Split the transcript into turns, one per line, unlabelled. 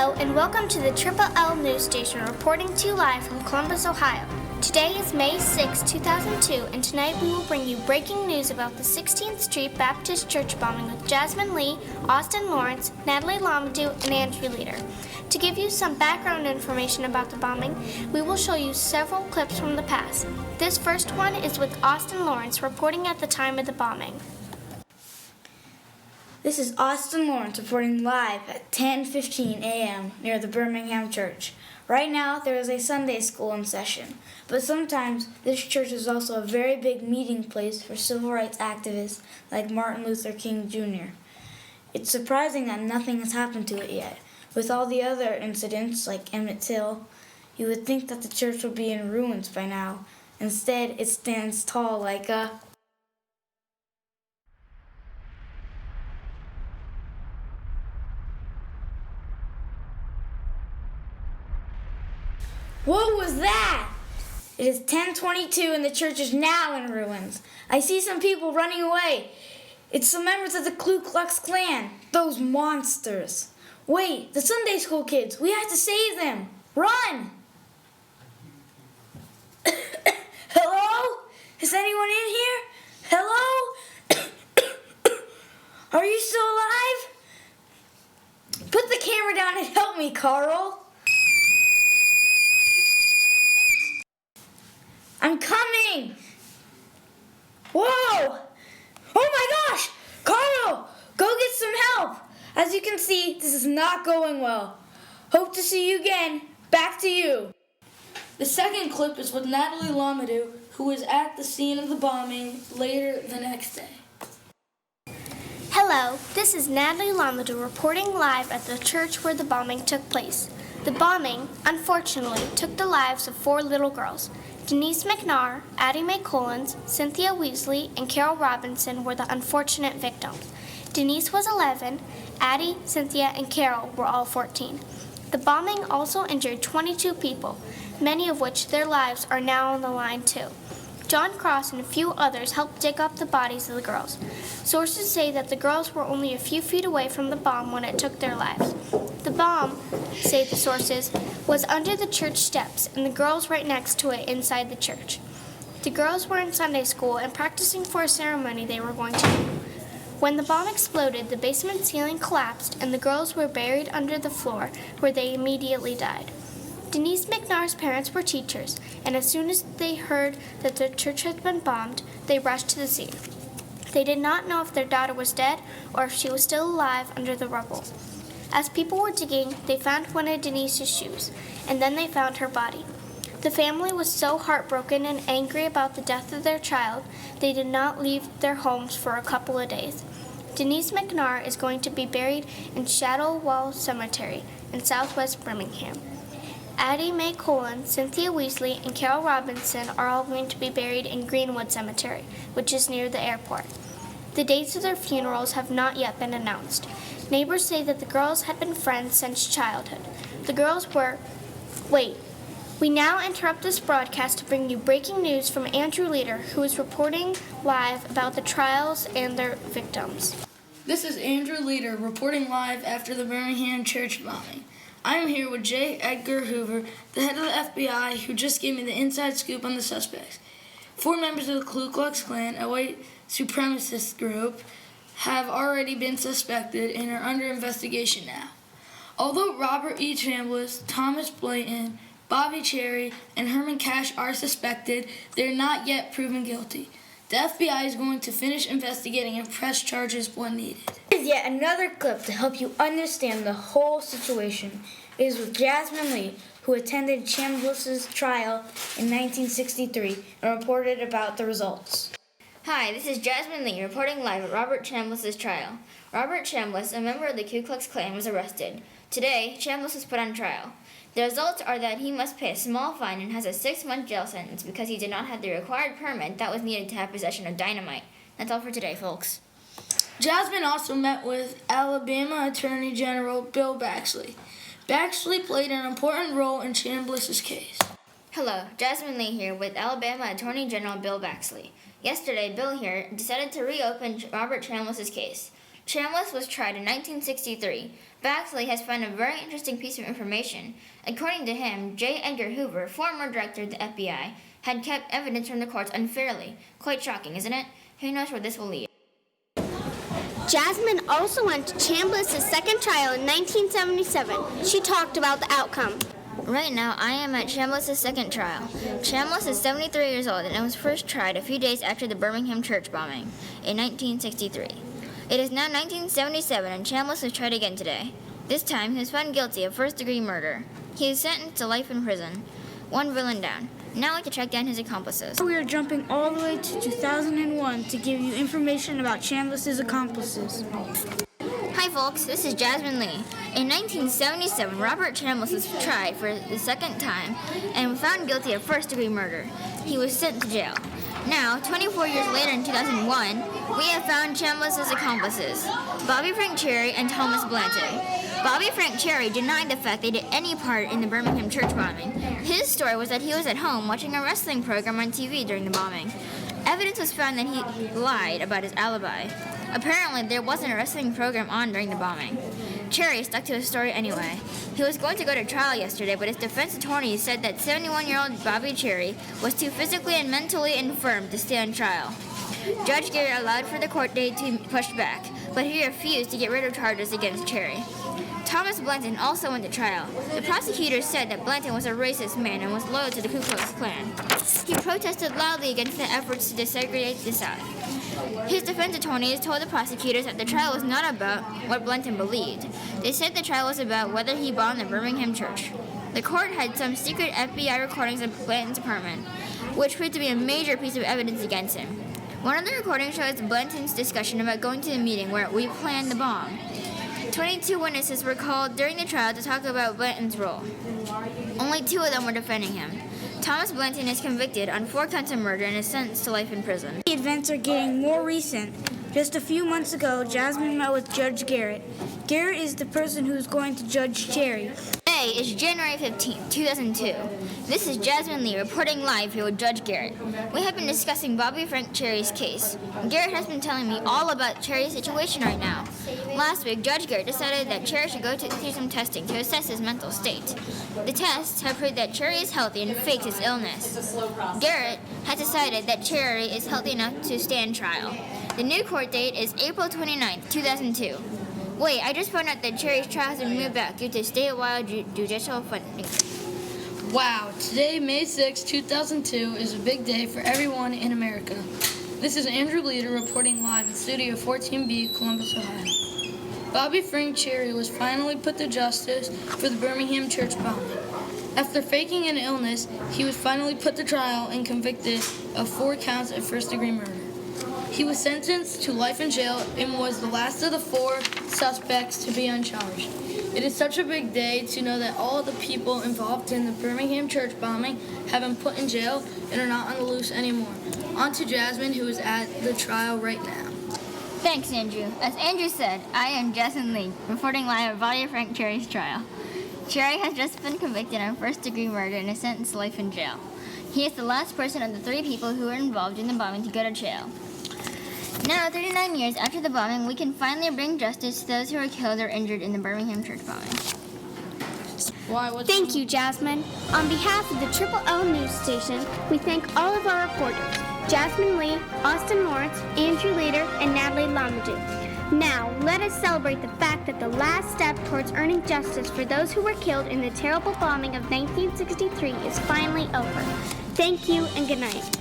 Hello and welcome to the Triple L News Station reporting to you live from Columbus, Ohio. Today is May 6, 2002, and tonight we will bring you breaking news about the 16th Street Baptist Church bombing with Jasmine Lee, Austin Lawrence, Natalie Lamadou, and Andrew Leader. To give you some background information about the bombing, we will show you several clips from the past. This first one is with Austin Lawrence reporting at the time of the bombing.
This is Austin Lawrence reporting live at 10:15 a.m. near the Birmingham Church. Right now, there is a Sunday school in session, but sometimes this church is also a very big meeting place for civil rights activists like Martin Luther King Jr. It's surprising that nothing has happened to it yet. With all the other incidents like Emmett Till, you would think that the church would be in ruins by now. Instead, it stands tall like a... What was that? It is 10:22 and the church is now in ruins. I see some people running away. It's some members of the Ku Klux Klan. Those monsters. Wait, the Sunday school kids. We have to save them. Run! Hello? Is anyone in here? Hello? Are you still alive? Put the camera down and help me, Carl. I'm coming! Whoa! Oh my gosh! Carlo! Go get some help! As you can see, this is not going well. Hope to see you again. Back to you.
The second clip is with Natalie Lamadou, who was at the scene of the bombing later the next day.
Hello, this is Natalie Lamadou reporting live at the church where the bombing took place. The bombing, unfortunately, took the lives of 4 little girls. Denise McNair, Addie Mae Collins, Cynthia Weasley, and Carol Robinson were the unfortunate victims. Denise was 11, Addie, Cynthia, and Carol were all 14. The bombing also injured 22 people, many of which their lives are now on the line too. John Cross and a few others helped dig up the bodies of the girls. Sources say that the girls were only a few feet away from the bomb when it took their lives. The bomb, say the sources, was under the church steps and the girls right next to it inside the church. The girls were in Sunday school and practicing for a ceremony they were going to do. When the bomb exploded, the basement ceiling collapsed and the girls were buried under the floor where they immediately died. Denise McNair's parents were teachers, and as soon as they heard that the church had been bombed, they rushed to the scene. They did not know if their daughter was dead or if she was still alive under the rubble. As people were digging, they found one of Denise's shoes, and then they found her body. The family was so heartbroken and angry about the death of their child, they did not leave their homes for a couple of days. Denise McNair is going to be buried in Shadowwall Cemetery in southwest Birmingham. Addie Mae Collins, Cynthia Weasley, and Carol Robinson are all going to be buried in Greenwood Cemetery, which is near the airport. The dates of their funerals have not yet been announced. Neighbors say that the girls had been friends since childhood. The girls were... We now interrupt this broadcast to bring you breaking news from Andrew Leader, who is reporting live about the trials and their victims.
This is Andrew Leader reporting live after the Birmingham church bombing. I am here with J. Edgar Hoover, the head of the FBI, who just gave me the inside scoop on the suspects. 4 members of the Ku Klux Klan, a white supremacist group, have already been suspected and are under investigation now. Although Robert E. Chambliss, Thomas Blayton, Bobby Cherry, and Herman Cash are suspected, they are not yet proven guilty. The FBI is going to finish investigating and press charges when needed.
Here's yet another clip to help you understand the whole situation. It is with Jasmine Lee, who attended Chambliss's trial in 1963 and reported about the results.
Hi, this is Jasmine Lee reporting live at Robert Chambliss's trial. Robert Chambliss, a member of the Ku Klux Klan, was arrested. Today, Chambliss was put on trial. The results are that he must pay a small fine and has a 6-month jail sentence because he did not have the required permit that was needed to have possession of dynamite. That's all for today, folks.
Jasmine also met with Alabama Attorney General Bill Baxley. Baxley played an important role in Chambliss's case.
Hello, Jasmine Lee here with Alabama Attorney General Bill Baxley. Yesterday, Bill here decided to reopen Robert Chambliss's case. Chambliss was tried in 1963. Baxley has found a very interesting piece of information. According to him, J. Edgar Hoover, former director of the FBI, had kept evidence from the courts unfairly. Quite shocking, isn't it? Who knows where this will lead?
Jasmine also went to Chambliss's second trial in 1977. She talked about the outcome.
Right now, I am at Chambliss's second trial. Chambliss is 73 years old and was first tried a few days after the Birmingham church bombing in 1963. It is now 1977 and Chambliss was tried again today. This time, he was found guilty of first-degree murder. He is sentenced to life in prison. One villain down. Now I'd like to track down his accomplices.
We are jumping all the way to 2001 to give you information about Chambliss's accomplices.
Hi folks, this is Jasmine Lee. In 1977, Robert Chambliss was tried for the second time and was found guilty of first-degree murder. He was sent to jail. Now, 24 years later in 2001, we have found Chambliss's accomplices, Bobby Frank Cherry and Thomas Blanton. Bobby Frank Cherry denied the fact they did any part in the Birmingham church bombing. His story was that he was at home watching a wrestling program on TV during the bombing. Evidence was found that he lied about his alibi. Apparently, there wasn't a wrestling program on during the bombing. Cherry stuck to his story anyway. He was going to go to trial yesterday, but his defense attorney said that 71-year-old Bobby Cherry was too physically and mentally infirm to stand trial. Judge Garrett allowed for the court date to be pushed back, but he refused to get rid of charges against Cherry. Thomas Blanton also went to trial. The prosecutor said that Blanton was a racist man and was loyal to the Ku Klux Klan. He protested loudly against the efforts to desegregate the South. His defense attorneys told the prosecutors that the trial was not about what Blanton believed. They said the trial was about whether he bombed the Birmingham church. The court had some secret FBI recordings of Blanton's apartment, which proved to be a major piece of evidence against him. One of the recordings shows Blanton's discussion about going to the meeting where we planned the bomb. 22 witnesses were called during the trial to talk about Blanton's role. Only 2 of them were defending him. Thomas Blanton is convicted on 4 counts of murder and is sentenced to life in prison.
The events are getting more recent. Just a few months ago, Jasmine met with Judge Garrett. Garrett is the person who's going to judge Cherry.
Today is January 15, 2002. This is Jasmine Lee reporting live here with Judge Garrett. We have been discussing Bobby Frank Cherry's case. Garrett has been telling me all about Cherry's situation right now. Last week, Judge Garrett decided that Cherry should go through some testing to assess his mental state. The tests have proved that Cherry is healthy and faked his illness. Garrett has decided that Cherry is healthy enough to stand trial. The new court date is April 29, 2002. Wait, I just found out that Cherry's trial has been moved back due to statewide judicial funding.
Wow, today, May 6, 2002, is a big day for everyone in America. This is Andrew Leader reporting live in Studio 14B, Columbus, Ohio. Bobby Frank Cherry was finally put to justice for the Birmingham church bombing. After faking an illness, he was finally put to trial and convicted of 4 counts of first-degree murder. He was sentenced to life in jail and was the last of the 4 suspects to be uncharged. It is such a big day to know that all of the people involved in the Birmingham church bombing have been put in jail and are not on the loose anymore. On to Jasmine, who is at the trial right now.
Thanks, Andrew. As Andrew said, I am Jasmine Lee, reporting live at Bobby Frank Cherry's trial. Cherry has just been convicted on first-degree murder and is sentenced to life in jail. He is the last person of the 3 people who were involved in the bombing to go to jail. Now, 39 years after the bombing, we can finally bring justice to those who were killed or injured in the Birmingham church bombing.
Thank you, Jasmine. On behalf of the Triple L News Station, we thank all of our reporters, Jasmine Lee, Austin Lawrence, Andrew Leader, and Natalie Lamajou. Now, let us celebrate the fact that the last step towards earning justice for those who were killed in the terrible bombing of 1963 is finally over. Thank you and good night.